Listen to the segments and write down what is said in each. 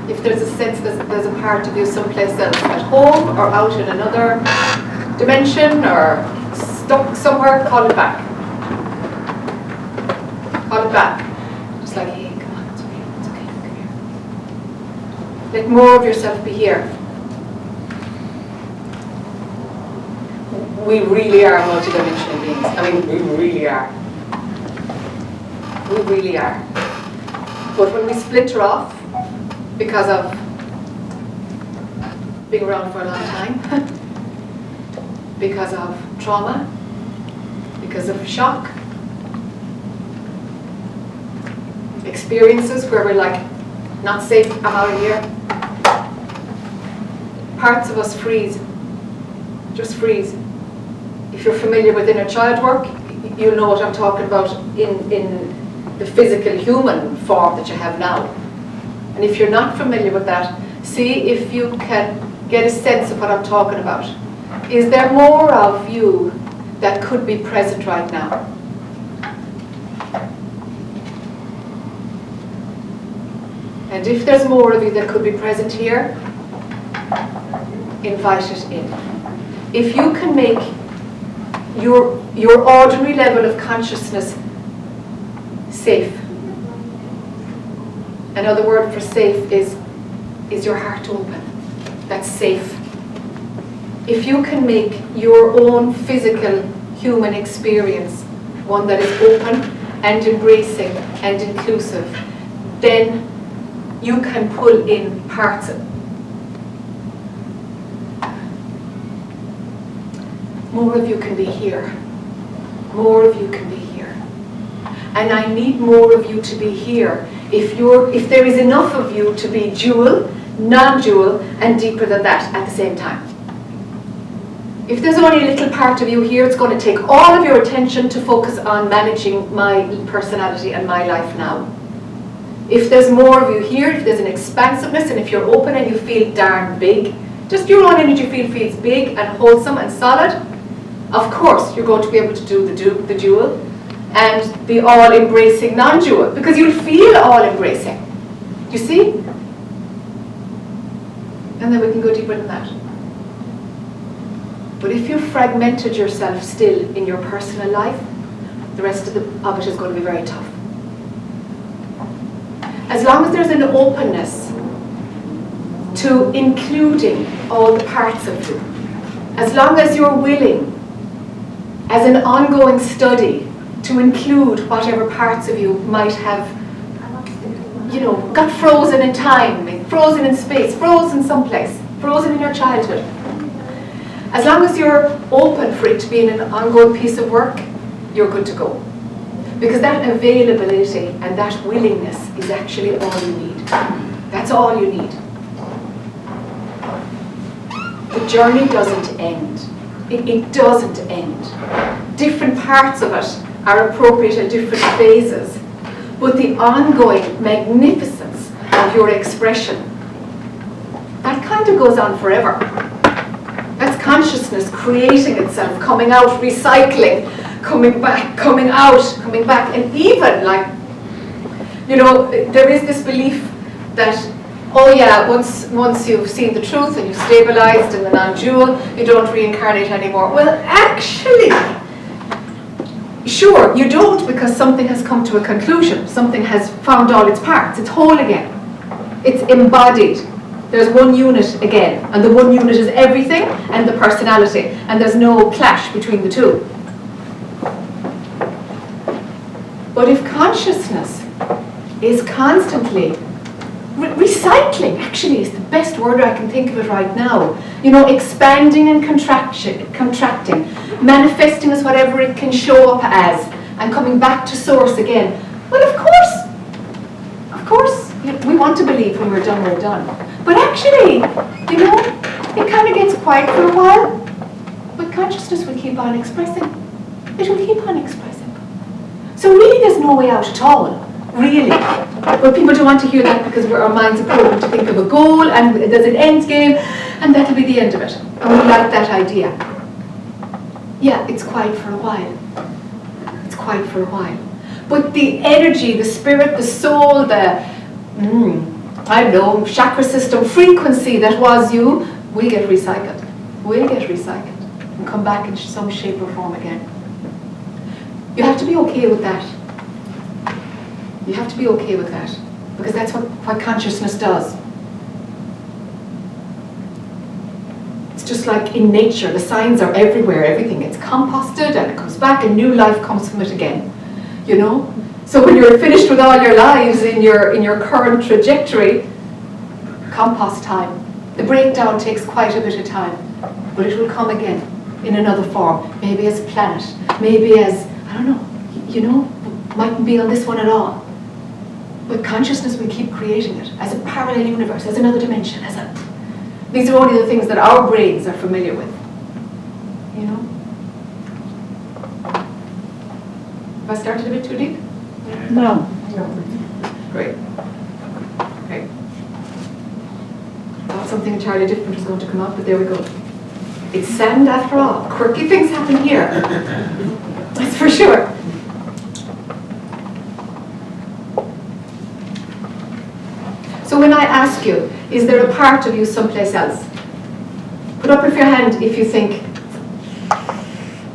If there's a sense there's a part of you someplace else, at home or out in another dimension or stuck somewhere, call it back. Call it back. Just like, hey, come on, it's okay, come here. Let more of yourself be here. We really are multidimensional beings. I mean, we really are. We really are. But when we splinter off, because of being around for a long time, because of trauma, because of shock, experiences where we're like, not safe, I'm out of here. Parts of us freeze, just freeze. If you're familiar with inner child work, you'll know what I'm talking about in the physical human form that you have now. And if you're not familiar with that, see if you can get a sense of what I'm talking about. Is there more of you that could be present right now? And if there's more of you that could be present here, invite it in. If you can make your ordinary level of consciousness safe. Another word for safe is your heart open. That's safe. If you can make your own physical human experience one that is open and embracing and inclusive, then you can pull in parts of it. More of you can be here. More of you can be here. And I need more of you to be here. If there is enough of you to be dual, non-dual, and deeper than that at the same time. If there's only a little part of you here, it's going to take all of your attention to focus on managing my personality and my life now. If there's more of you here, if there's an expansiveness, and if you're open and you feel darn big, just your own energy field feels big and wholesome and solid, of course you're going to be able to do the dual and the all-embracing non-dual, because you'll feel all-embracing. Do you see? And then we can go deeper than that. But if you fragmented yourself still in your personal life, the rest of it is going to be very tough. As long as there's an openness to including all the parts of you, as long as you're willing, as an ongoing study, to include whatever parts of you might have, got frozen in time, frozen in space, frozen someplace, frozen in your childhood. As long as you're open for it to be an ongoing piece of work, you're good to go. Because that availability and that willingness is actually all you need. That's all you need. The journey doesn't end. It doesn't end. Different parts of it are appropriate at different phases. But the ongoing magnificence of your expression, that kind of goes on forever. That's consciousness creating itself, coming out, recycling, coming back, coming out, coming back. And even there is this belief that, oh yeah, once you've seen the truth and you've stabilized in the non-dual, you don't reincarnate anymore. Well, actually, sure, you don't, because something has come to a conclusion. Something has found all its parts. It's whole again. It's embodied. There's one unit again. And the one unit is everything and the personality. And there's no clash between the two. But if consciousness is constantly recycling, actually is the best word I can think of it right now. Expanding and contracting, manifesting as whatever it can show up as, and coming back to source again. Well, of course, we want to believe when we're done, we're done. But actually, it kind of gets quiet for a while. But consciousness will keep on expressing. It will keep on expressing. So really there's no way out at all. Really. But people don't want to hear that because our minds are programmed to think of a goal and there's an end game and that'll be the end of it. And we like that idea. Yeah, it's quiet for a while. It's quiet for a while. But the energy, the spirit, the soul, I don't know, chakra system frequency that was you will get recycled. Will get recycled and come back in some shape or form again. You have to be okay with that. You have to be okay with that, because that's what consciousness does. It's just like in nature, the signs are everywhere, everything gets composted and it comes back and new life comes from it again, you know? So when you're finished with all your lives in your current trajectory, compost time. The breakdown takes quite a bit of time, but it will come again in another form, maybe as a planet, maybe as, I don't know, you know, mightn't be on this one at all. But consciousness will keep creating it as a parallel universe, as another dimension, as a... These are only the things that our brains are familiar with, you know? Have I started a bit too deep? No. Great. Great. Thought something entirely different was going to come up, but there we go. It's sand after all. Quirky things happen here. That's for sure. So when I ask you, is there a part of you someplace else? Put up with your hand if you think,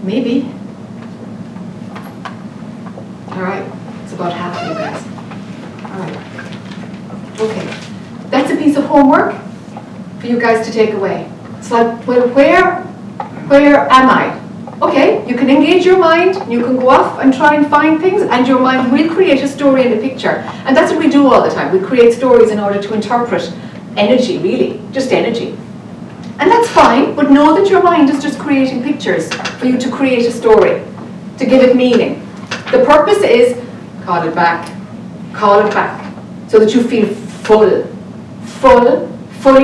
maybe. All right, it's about half of you guys. All right. Okay, that's a piece of homework for you guys to take away. It's like, well, where am I? Okay, you can engage your mind, you can go off and try and find things, and your mind will create a story and a picture. And that's what we do all the time. We create stories in order to interpret energy, really, just energy. And that's fine, but know that your mind is just creating pictures for you to create a story, to give it meaning. The purpose is, call it back, so that you feel fully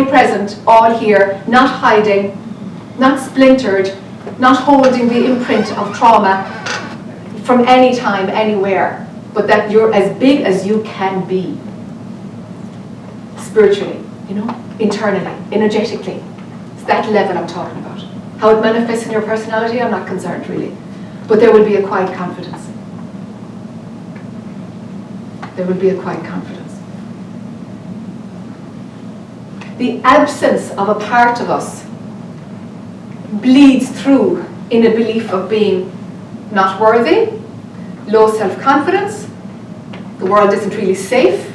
present, all here, not hiding, not splintered, not holding the imprint of trauma from any time, anywhere, but that you're as big as you can be. Spiritually, you know, internally, energetically. It's that level I'm talking about. How it manifests in your personality, I'm not concerned really. But there will be a quiet confidence. There will be a quiet confidence. The absence of a part of us bleeds through in a belief of being not worthy, low self-confidence, the world isn't really safe.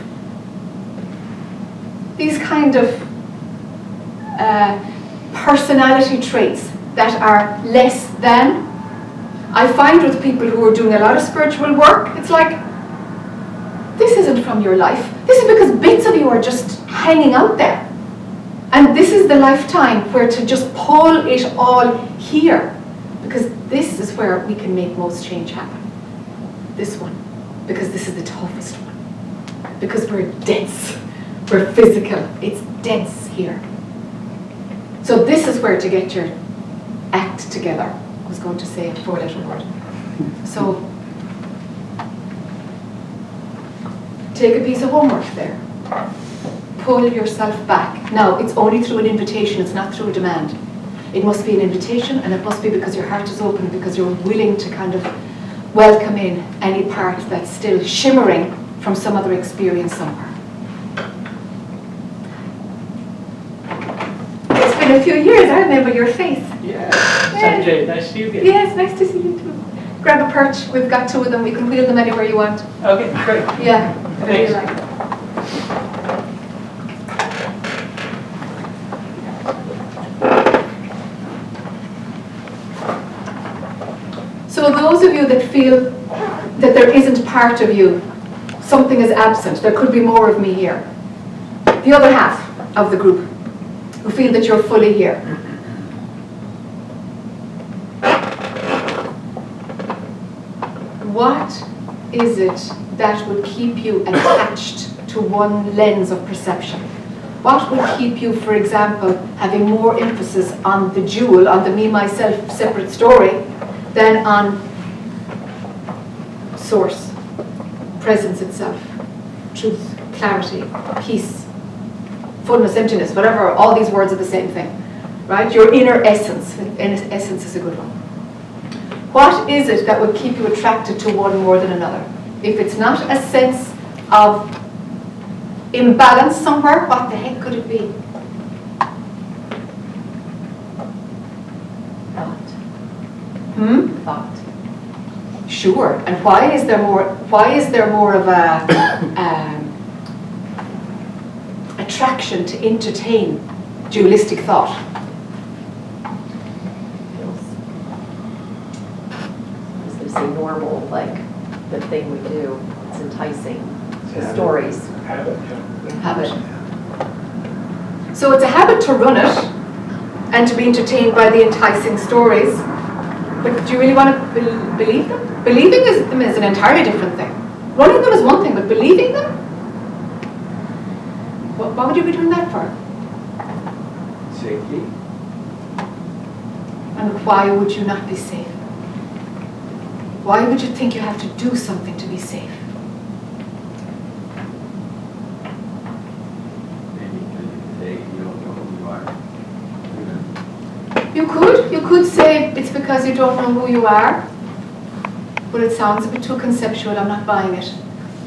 These kind of personality traits that are less than. I find with people who are doing a lot of spiritual work, it's like, this isn't from your life. This is because bits of you are just hanging out there. And this is the lifetime where to just pull it all here. Because this is where we can make most change happen. This one. Because this is the toughest one. Because we're dense. We're physical. It's dense here. So this is where to get your act together. I was going to say a four-letter word. So take a piece of homework there. Pull yourself back. Now, it's only through an invitation, it's not through a demand. It must be an invitation, and it must be because your heart is open, because you're willing to kind of welcome in any part that's still shimmering from some other experience somewhere. It's been a few years, I remember your face. Yeah, Sanjay, nice to see you again. Yes, nice to see you too. Grab a perch, we've got two of them, we can wheel them anywhere you want. Okay, great. Yeah, whatever you Thanks. like. So those of you that feel that there isn't part of you, something is absent, there could be more of me here. The other half of the group who feel that you're fully here. What is it that would keep you attached to one lens of perception? What would keep you, for example, having more emphasis on the dual, on the me, myself, separate story, than on source, presence itself, truth, clarity, peace, fullness, emptiness, whatever, all these words are the same thing, right? Your inner essence. Essence is a good one. What is it that would keep you attracted to one more than another? If it's not a sense of imbalance somewhere, what the heck could it be? Thought. Thought. Sure. And why is there more of a attraction to entertain dualistic thought? I was going to say normal, like the thing we do. It's enticing. The stories. Habit, yeah. Habit. So it's a habit to run it and to be entertained by the enticing stories. But do you really want to believe them? Believing them is an entirely different thing. Running them is one thing, but believing them? What would you be doing that for? Safety. And why would you not be safe? Why would you think you have to do something to be safe? Maybe because you don't know who you are. You could say it's because you don't know who you are, but it sounds a bit too conceptual. I'm not buying it.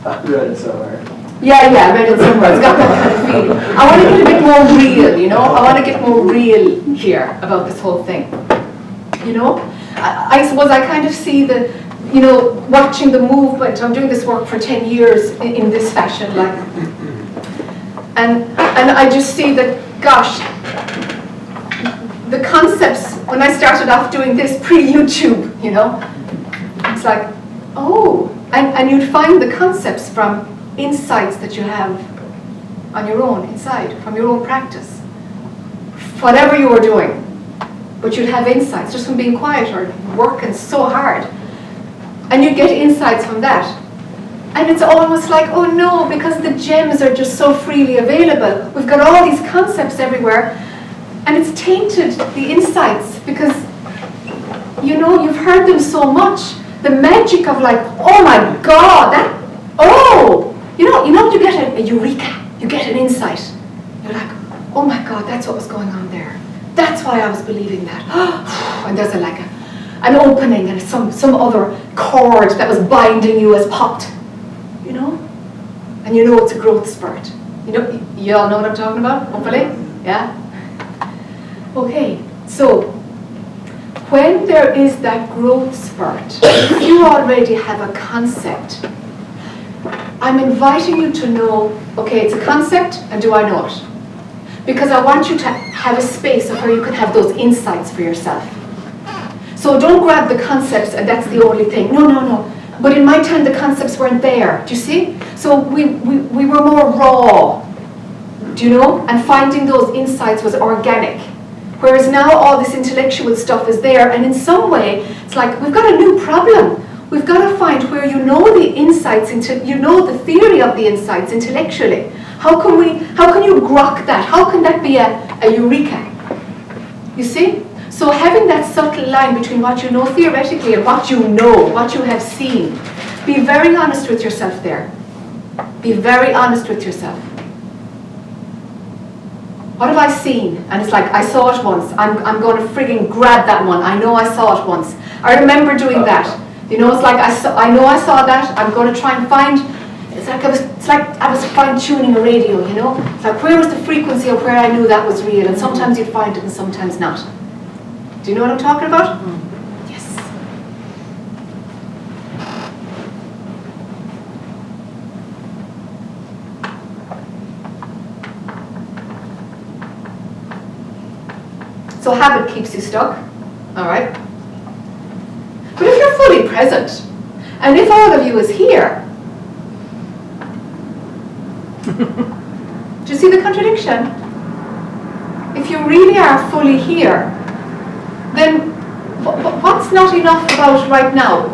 I read it somewhere. Yeah, I read it somewhere. It's got that kind of feeling. I want to get a bit more real, you know? I want to get more real here about this whole thing. You know? I suppose I kind of see the, you know, watching the movement. I'm doing this work for 10 years in this fashion, like. And I just see that, gosh, the concepts, when I started off doing this pre-YouTube, you know, it's like, oh, and you'd find the concepts from insights that you have on your own, inside, from your own practice. Whatever you were doing, but you'd have insights just from being quiet or working so hard. And you'd get insights from that. And it's almost like, oh no, because the gems are just so freely available. We've got all these concepts everywhere, and it's tainted the insights because, you know, you've heard them so much. The magic of like, oh my God, that, oh, you know, you get a eureka, you get an insight. You're like, oh my God, that's what was going on there. That's why I was believing that. And there's an opening and some other cord that was binding you has popped, you know? And you know it's a growth spurt. You know, you all know what I'm talking about, hopefully? Yeah? Okay, so when there is that growth spurt, if you already have a concept, I'm inviting you to know, okay, it's a concept, and do I know it? Because I want you to have a space of where you can have those insights for yourself. So don't grab the concepts and that's the only thing. No. But in my time, the concepts weren't there. Do you see? So we were more raw, do you know? And finding those insights was organic. Whereas now all this intellectual stuff is there, and in some way, it's like we've got a new problem. We've got to find where you know the insights, you know the theory of the insights intellectually. How can you grok that? How can that be a eureka? You see? So having that subtle line between what you know theoretically and what you know, what you have seen. Be very honest with yourself there. Be very honest with yourself. What have I seen? And it's like, I saw it once. I'm going to frigging grab that one. I know I saw it once. I remember doing that. You know, it's like I know I saw that. I'm going to try and find. It's like I was fine-tuning a radio. You know, it's like where was the frequency of where I knew that was real? And sometimes you'd find it, and sometimes not. Do you know what I'm talking about? Yes. So habit keeps you stuck, all right? But if you're fully present, and if all of you is here, do you see the contradiction? If you really are fully here, then what's not enough about right now?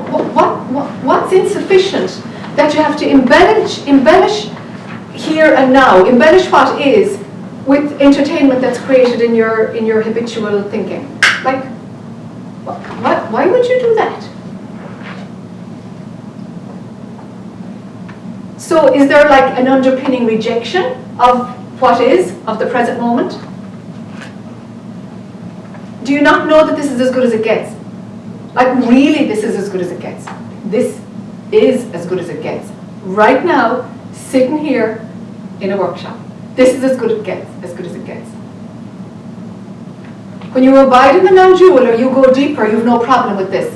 What's insufficient that you have to embellish here and now? Embellish what is with entertainment that's created in your habitual thinking. Like, why would you do that? So is there like an underpinning rejection of what is, of the present moment? Do you not know that this is as good as it gets? Like really this is as good as it gets. This is as good as it gets. Right now, sitting here, in a workshop. This is as good as it gets. When you abide in the non-dual or you go deeper, you have no problem with this.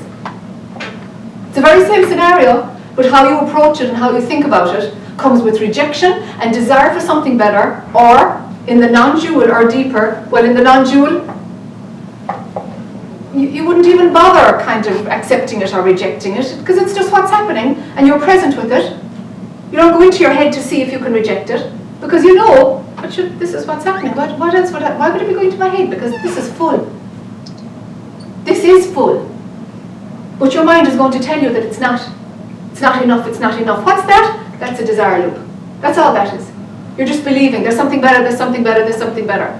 It's the very same scenario, but how you approach it and how you think about it comes with rejection and desire for something better, or in the non-dual or deeper, well, in the non-dual, you wouldn't even bother kind of accepting it or rejecting it, because it's just what's happening and you're present with it. You don't go into your head to see if you can reject it, because you know, but this is what's happening. What else why would it be going to my head? Because this is full. This is full. But your mind is going to tell you that it's not. It's not enough, it's not enough. What's that? That's a desire loop. That's all that is. You're just believing there's something better, there's something better, there's something better.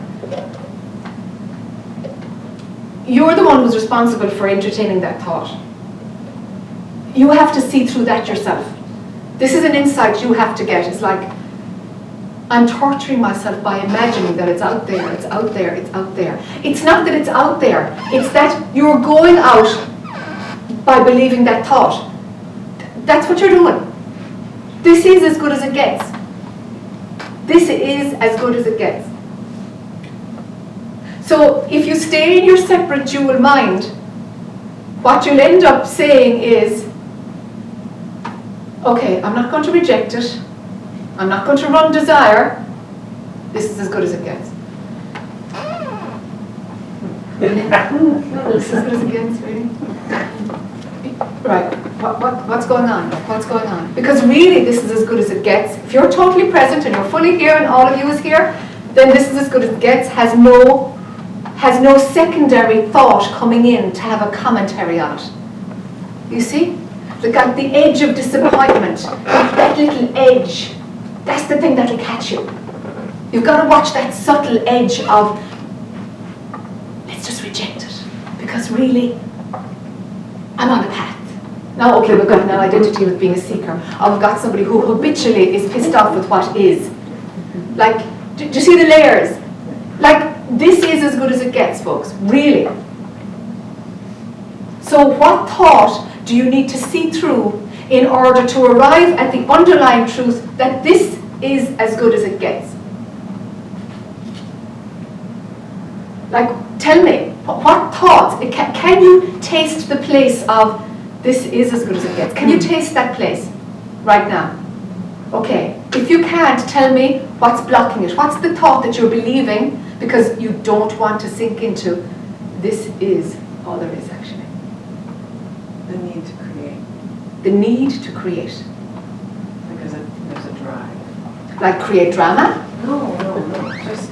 You're the one who's responsible for entertaining that thought. You have to see through that yourself. This is an insight you have to get. It's like, I'm torturing myself by imagining that it's out there, it's out there, it's out there. It's not that it's out there, it's that you're going out by believing that thought. That's what you're doing. This is as good as it gets. This is as good as it gets. So if you stay in your separate dual mind, what you'll end up saying is, okay, I'm not going to reject it. I'm not going to run desire. This is as good as it gets. This is as good as it gets, really. Right, what's going on? What's going on? Because really this is as good as it gets. If you're totally present and you're fully here and all of you is here, then this is as good as it gets, has no secondary thought coming in to have a commentary on it. You see? Look at the edge of disappointment, that little edge. That's the thing that'll catch you. You've got to watch that subtle edge of, let's just reject it. Because really, I'm on the path. Now, okay, we've got an identity with being a seeker. Or we've got somebody who habitually is pissed off with what is. Like, do you see the layers? Like, this is as good as it gets, folks, really. So what thought do you need to see through in order to arrive at the underlying truth that this is as good as it gets? Like, tell me, what thoughts, can you taste the place of this is as good as it gets? Can you taste that place right now? Okay, if you can't, tell me what's blocking it. What's the thought that you're believing because you don't want to sink into this is all there is actually? The need to create. The need to create. Because there's a drive. Like create drama? No. Just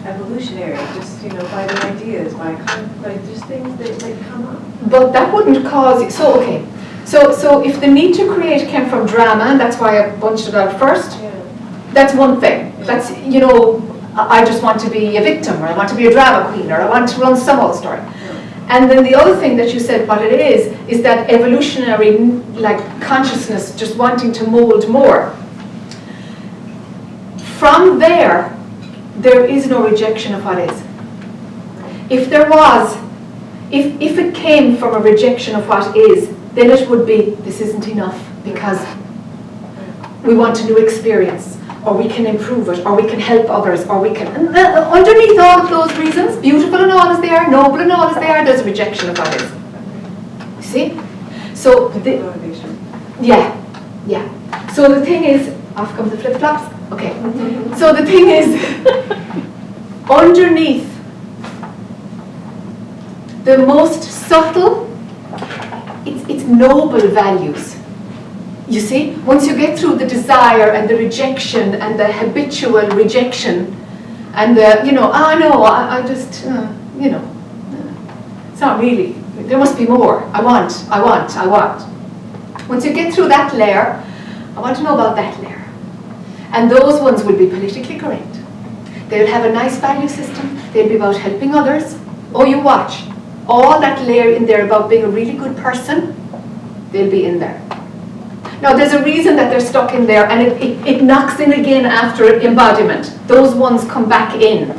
evolutionary. Just by the ideas, by just things that come up. But that wouldn't cause it. So okay. So if the need to create came from drama, and that's why I bunched it out first. Yeah. That's one thing. That's I just want to be a victim, or I want to be a drama queen, or I want to run some old story. And then the other thing that you said, what it is that evolutionary, like consciousness just wanting to mold more. From there is no rejection of what is. If there was, if it came from a rejection of what is, then it would be, this isn't enough because we want a new experience, or we can improve it, or we can help others, or we can, underneath all of those reasons, beautiful and all as they are, noble and all as they are, there's a rejection of what is. You see? So, Motivation. yeah. So the thing is, off come the flip-flops? Okay. So the thing is, underneath the most subtle, it's noble values. You see, once you get through the desire and the rejection and the habitual rejection and the, I just, it's not really, there must be more. I want. Once you get through that layer, I want to know about that layer. And those ones will be politically correct. They'll have a nice value system. They'll be about helping others. Oh, you watch. All that layer in there about being a really good person, they'll be in there. Now, there's a reason that they're stuck in there, and it knocks in again after embodiment. Those ones come back in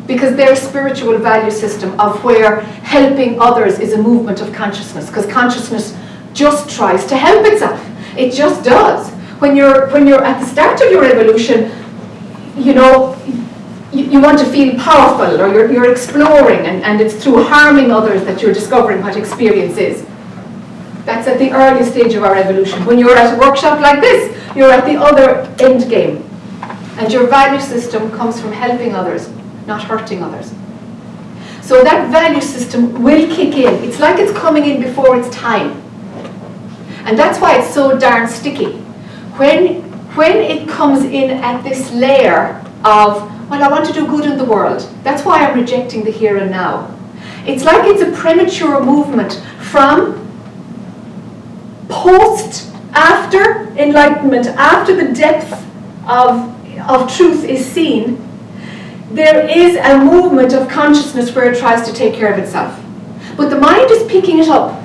because their spiritual value system of where helping others is a movement of consciousness, because consciousness just tries to help itself. It just does. when you're at the start of your evolution, you know, you want to feel powerful, or you're exploring, and it's through harming others that you're discovering what experience is. That's at the early stage of our evolution. When you're at a workshop like this, you're at the other end game. And your value system comes from helping others, not hurting others. So that value system will kick in. It's like it's coming in before its time. And that's why it's so darn sticky. When it comes in at this layer of, well, I want to do good in the world, that's why I'm rejecting the here and now. It's like it's a premature movement from post, after enlightenment, after the depth of truth is seen. There is a movement of consciousness where it tries to take care of itself. But the mind is picking it up.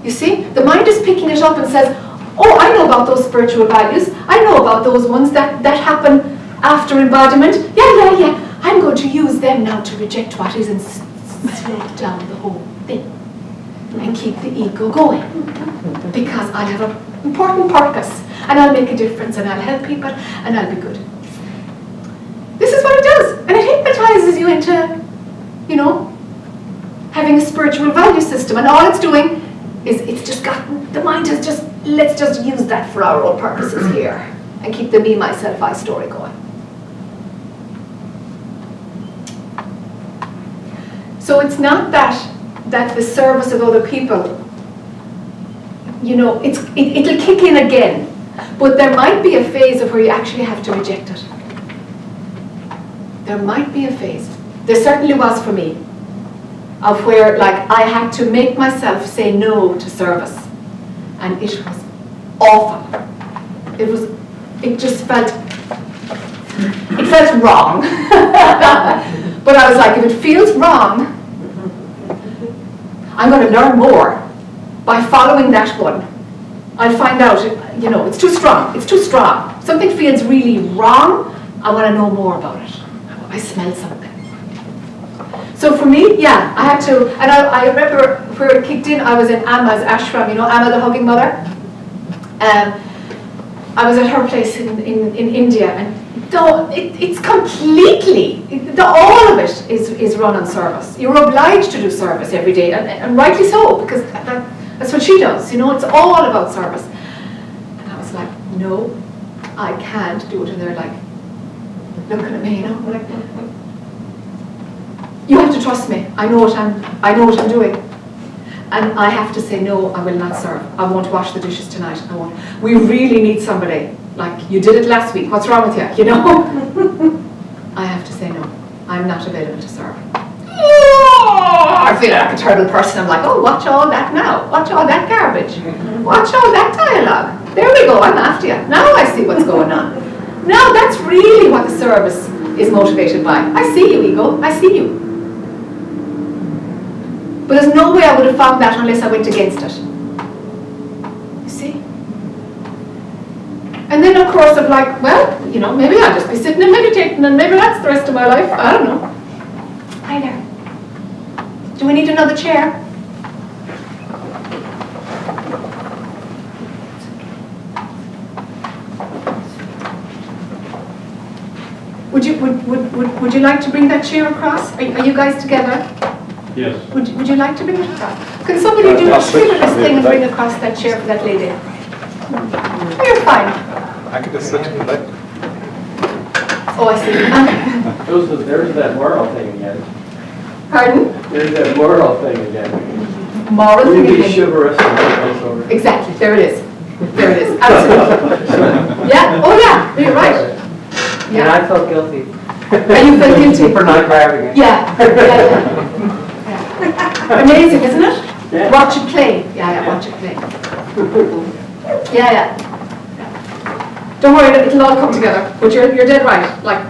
You see? The mind is picking it up and says, oh, I know about those spiritual values. I know about those ones that happen after embodiment. Yeah. I'm going to use them now to reject what is and slow down the whole thing. And keep the ego going. Because I have an important purpose. And I'll make a difference. And I'll help people. And I'll be good. This is what it does. And it hypnotizes you into, you know, having a spiritual value system. And all it's doing is it's just gotten, the mind has just, let's just use that for our own purposes here. And keep the me, myself, I story going. So it's not that the service of other people, you know, it'll kick in again. But there might be a phase of where you actually have to reject it. There might be a phase. There certainly was for me. Of where, like, I had to make myself say no to service. And it was awful. It just felt wrong. But I was like, if it feels wrong, I'm going to learn more by following that one. I'll find out, you know, it's too strong. It's too strong. Something feels really wrong. I want to know more about it. I smell something. So for me, yeah, I had to, and I remember where it kicked in, I was in Amma's ashram, you know, Amma the Hugging Mother. I was at her place in India, and it's completely, all of it is run on service. You're obliged to do service every day, and rightly so, because that's what she does, you know, it's all about service. And I was like, no, I can't do it, and they're like, looking at me, you know, like, you have to trust me. I know what I'm doing, and I have to say no. I will not serve. I won't wash the dishes tonight. I won't. We really need somebody. Like, you did it last week. What's wrong with you? You know. I have to say no. I'm not available to serve. I feel like a terrible person. I'm like, oh, watch all that now. Watch all that garbage. Watch all that dialogue. There we go. I'm after you. Now I see what's going on. Now that's really what the service is motivated by. I see you, ego. I see you. But there's no way I would have found that unless I went against it. You see? And then, of course, I'm like, well, you know, maybe I'll just be sitting and meditating, and maybe that's the rest of my life. I don't know. Hi there. Do we need another chair? Would you like to bring that chair across? Are you guys together? Yes. Would you like to bring it across? Can somebody do a swing of this thing and bring across that chair for that lady? Oh, you're fine. I could just switch to the left. Oh, I see. There's that moral thing again. Pardon? There's that moral thing again. Moral You thing be again. chivalrous and take us over. Exactly. There it is. There it is. Absolutely. Yeah. Oh, yeah. You're right. And Yeah. I felt guilty. And you feel guilty For not grabbing it. Yeah. Amazing, isn't it? Yeah. Watch it play. Yeah. Watch it play. Yeah. Don't worry, it'll all come together. But you're dead right. Like,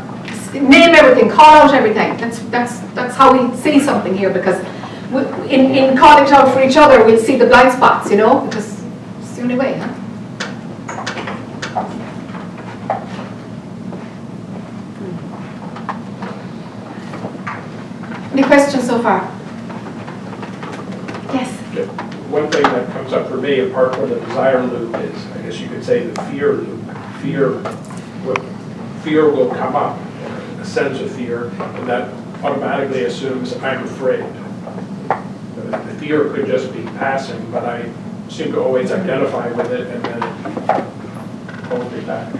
name everything, call out everything. That's how we see something here, because in calling it out for each other, we'll see the blind spots, you know, because it's the only way, huh? Any questions so far? Yes. One thing that comes up for me, apart from the desire loop, is, I guess you could say, the fear loop. fear will come up, a sense of fear, and that automatically assumes I'm afraid. The fear could just be passing, but I seem to always identify with it and then it holds me back.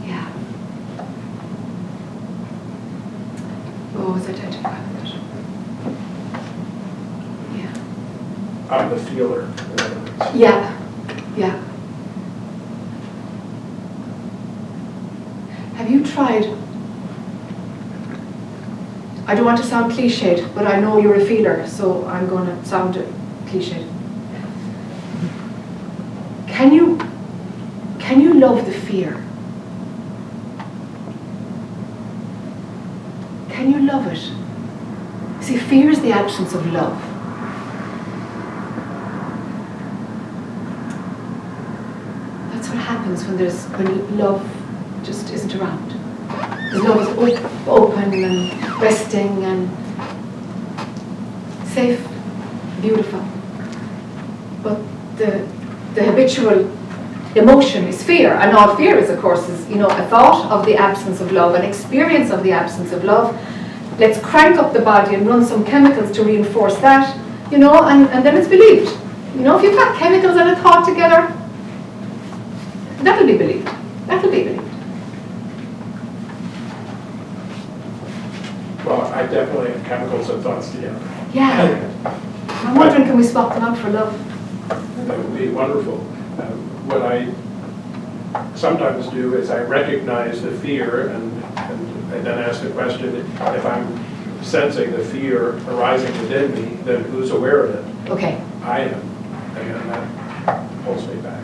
Yeah. Always identify with it. Yeah. I'm the feeler, in other words. Yeah. Yeah. Have you tried? I don't want to sound cliched, but I know you're a feeler, so I'm going to sound cliched. Can you love the fear? Can you love it? See, fear is the absence of love. That's what happens when love just isn't around. Love is open and resting and safe, beautiful. But the habitual emotion is fear, and all fear is, of course, is a thought of the absence of love, an experience of the absence of love. Let's crank up the body and run some chemicals to reinforce that, and then it's believed. If you've got chemicals and a thought together, that'll be believed. That'll be believed. Well, I definitely have chemicals and thoughts together. Yeah. I'm wondering, can we swap them out for love? That would be wonderful. What I sometimes do is I recognize the fear and then ask the question, if I'm sensing the fear arising within me, then who's aware of it? Okay. I am. And that holds me back.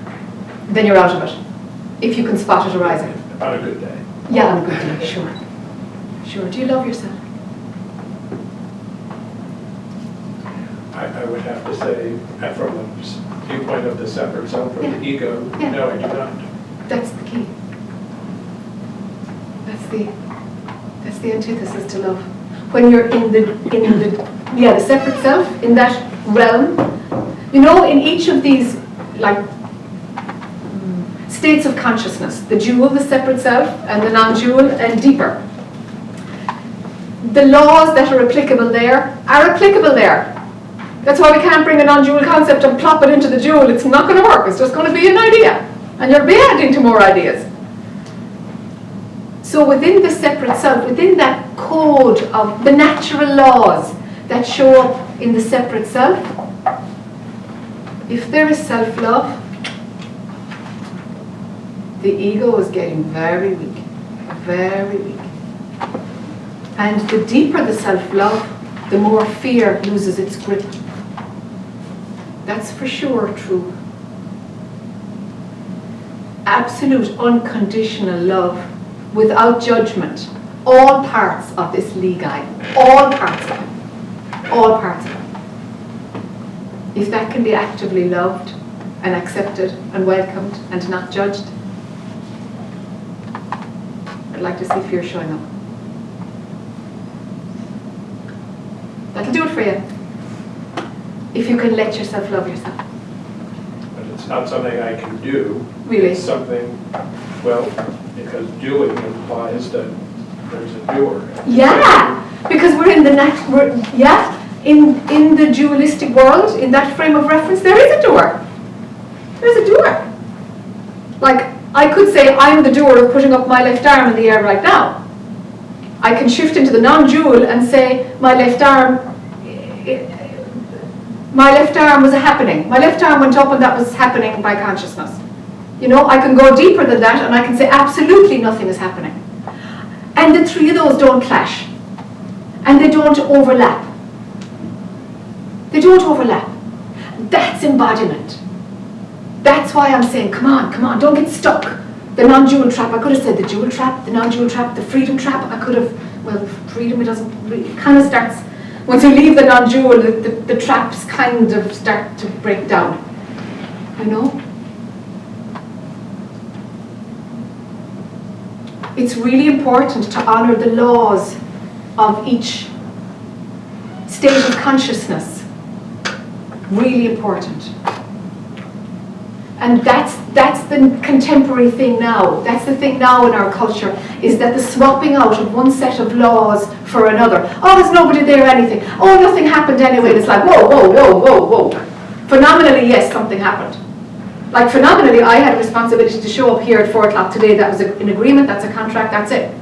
Then you're out of it. If you can spot it arising. On a good day. Yeah, on a good day, sure. Sure. Do you love yourself? I would have to say, from the viewpoint of the separate self or the ego, Yeah. no, I do not. That's the key. That's the antithesis to love. When you're in the separate self, in that realm, in each of these states of consciousness, the dual, the separate self, and the non-dual, and deeper. The laws that are applicable there are applicable there. That's why we can't bring a non-dual concept and plop it into the dual. It's not going to work. It's just going to be an idea. And you'll be adding to more ideas. So within the separate self, within that code of the natural laws that show up in the separate self, if there is self-love, the ego is getting very weak, very weak. And the deeper the self-love, the more fear loses its grip. That's for sure true. Absolute unconditional love without judgment. All parts of this Ligai, all parts of it. All parts of it. If that can be actively loved and accepted and welcomed and not judged, I'd like to see fear showing up. That'll do it for you. If you can let yourself love yourself. But it's not something I can do. Really? It's something, because doing implies that there's a doer. Yeah, because we're in the in the dualistic world, in that frame of reference, there is a doer. There's a doer. Like, I could say I'm the doer of putting up my left arm in the air right now. I can shift into the non-dual and say my left arm was a happening. My left arm went up and that was happening by consciousness. I can go deeper than that and I can say absolutely nothing is happening. And the three of those don't clash. And they don't overlap. They don't overlap. That's embodiment. That's why I'm saying, come on, don't get stuck. The non-dual trap, I could have said the dual trap, the non-dual trap, the freedom trap. I could have, freedom, it kind of starts, once you leave the non-dual, the traps kind of start to break down. It's really important to honor the laws of each state of consciousness. Really important. And that's the contemporary thing now. That's the thing now in our culture, is that the swapping out of one set of laws for another. Oh, there's nobody there or anything. Oh, nothing happened anyway. And it's like, whoa, whoa, whoa, whoa, whoa. Phenomenally, yes, something happened. Like phenomenally, I had a responsibility to show up here at 4 o'clock today. That was an agreement, that's a contract, that's it.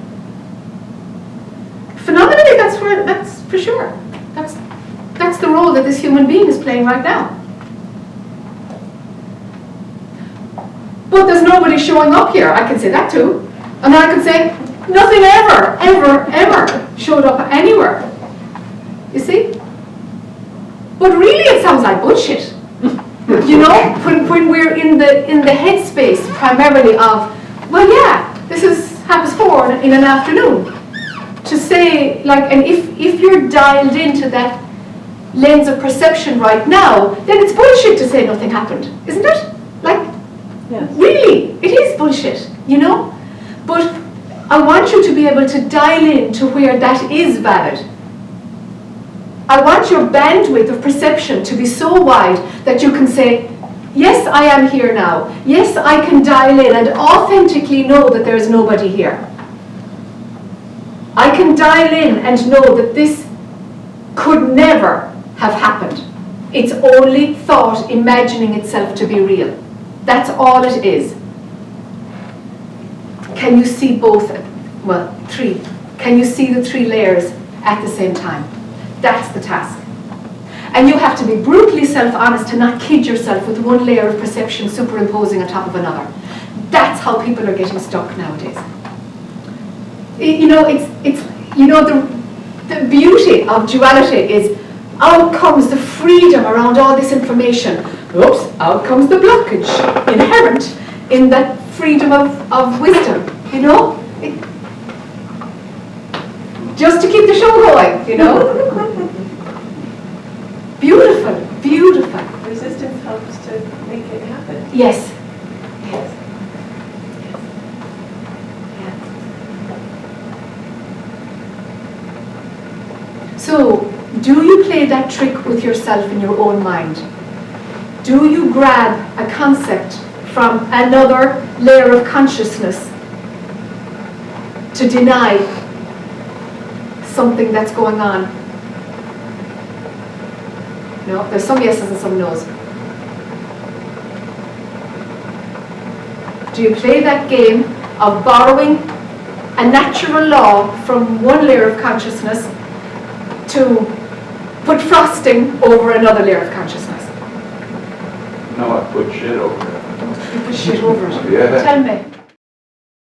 Phenomenally, that's for sure. That's the role that this human being is playing right now. But there's nobody showing up here. I can say that too. And then I can say, nothing ever showed up anywhere. You see? But really it sounds like bullshit. You know, when we're in the headspace primarily of, well yeah, happens 4 in an afternoon. To say, like, and if you're dialed into that lens of perception right now, then it's bullshit to say nothing happened, isn't it? Like, Yes. really, it is bullshit, you know? But I want you to be able to dial in to where that is valid. I want your bandwidth of perception to be so wide that you can say, yes, I am here now. Yes, I can dial in and authentically know that there is nobody here. I can dial in and know that this could never have happened. It's only thought imagining itself to be real. That's all it is. Can you see both? Well, 3. Can you see the 3 layers at the same time? That's the task. And you have to be brutally self-honest to not kid yourself with one layer of perception superimposing on top of another. That's how people are getting stuck nowadays. You know, it's you know, the beauty of duality is out comes the freedom around all this information. Oops, out comes the blockage inherent in that freedom of wisdom, you know? Just to keep the show going, you know? Beautiful, beautiful. Resistance helps to make it happen. Yes. Yes. So, do you play that trick with yourself in your own mind? Do you grab a concept from another layer of consciousness to deny something that's going on? No, there's some yeses and some nos. Do you play that game of borrowing a natural law from one layer of consciousness to put frosting over another layer of consciousness? No, I put shit over it. You put shit over it. Yeah. Tell me.